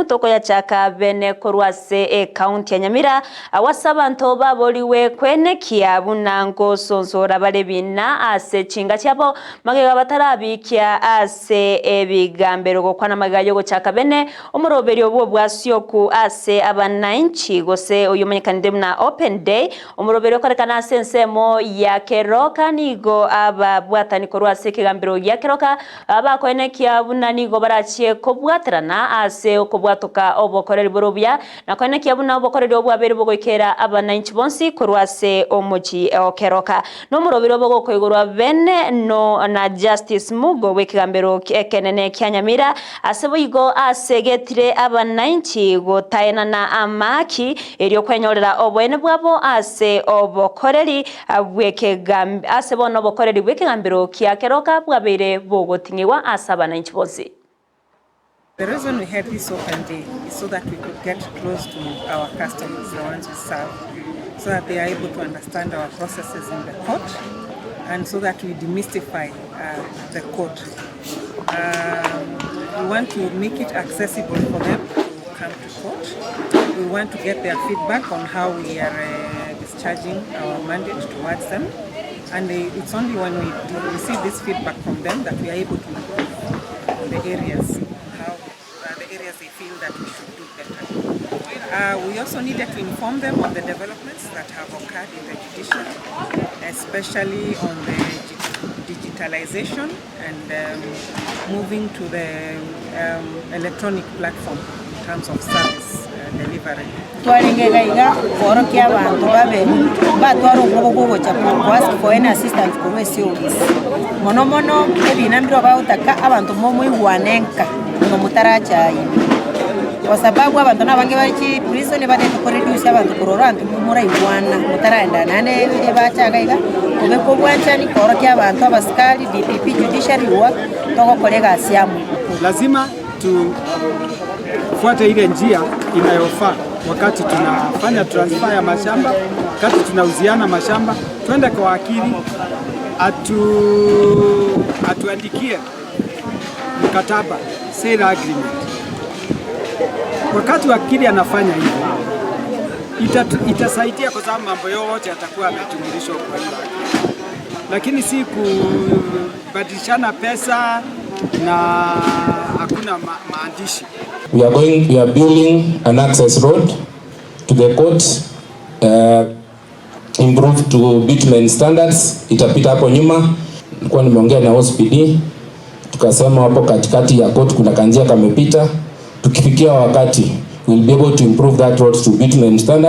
toko ya chaka bene korwase county ya Nyamira awasaba nto baboliwe kwenekia bunango sonsora balebina ase chinga cyabo magega batarabikia ase ebigambero gokwana magayo go chaka bene umuroberi obwo bwasyoku ase abananchi gose uyu menyekanide na open day umuroberi okorekana sensemo ya keroka nigo aba bwatani korwase kigambero ya keroka aba kwenekia bunanigo barachie kobwaterana ase okobwatoka obokoreri borobya na kwenekia buna obokoreri obwabere bogoikera abananchi bonsi korwase omoji okeroka no murobero bogo koigorwa bene no na Justice Mugo wekigambero ekenene kya Nyamira asebo igo asegetire abananchi gotaena na amaki eryo kwenyorera obwene bwabo ase obokoreri bwekegambe asebo no bokoreri bwekigambero kya keroka bwabere bogotingiwa ase abananchi bonsi. The reason we had this open day is so that we could get close to our customers, the ones we serve, so that they are able to understand our processes in the court, and so that we demystify the court. We want to make it accessible for them to come to court. We want to get their feedback on how we are discharging our mandate towards them. And it's only when we receive this feedback from them that we are able to improve the areas, the areas they feel that we should do better. We also needed to inform them on the developments that have occurred in the judiciary, especially on the digitalization and moving to the electronic platform in terms of service delivery. Ask for any assistance from SOS. Mono ebinambiro bautaka abantu momo iwanenka no mutaracha ibi. Kwa sababu abantu nabange bari prison bade ko reduce abantu kororantu mura iwana mutaraenda nane bachaga iga obeko bwanchani koro kya abantu abaskali DPP judiciary work toko kolega asiamu. Lazima tufuate ile njia inayofaa wakati tunafanya transfer ya mashamba, wakati tunauziana mashamba, twende kwa wakili atuandikie mkataba, sale agreement. Wakati wakili anafanya hivyo, itasaidia kwa sababu mambo yote yatakuwa yametumilishwa kwa hiyo. Lakini si kubadilishana pesa na hakuna maandishi. We are building an access road to the court, improved to bitumen standards. Itapita hapo nyuma. Nilikuwa nimeongea na OSPD tukasema hapo katikati ya court kuna kanjia kamepita. Tukifikia wakati we'll be able to improve that road to bitumen standards.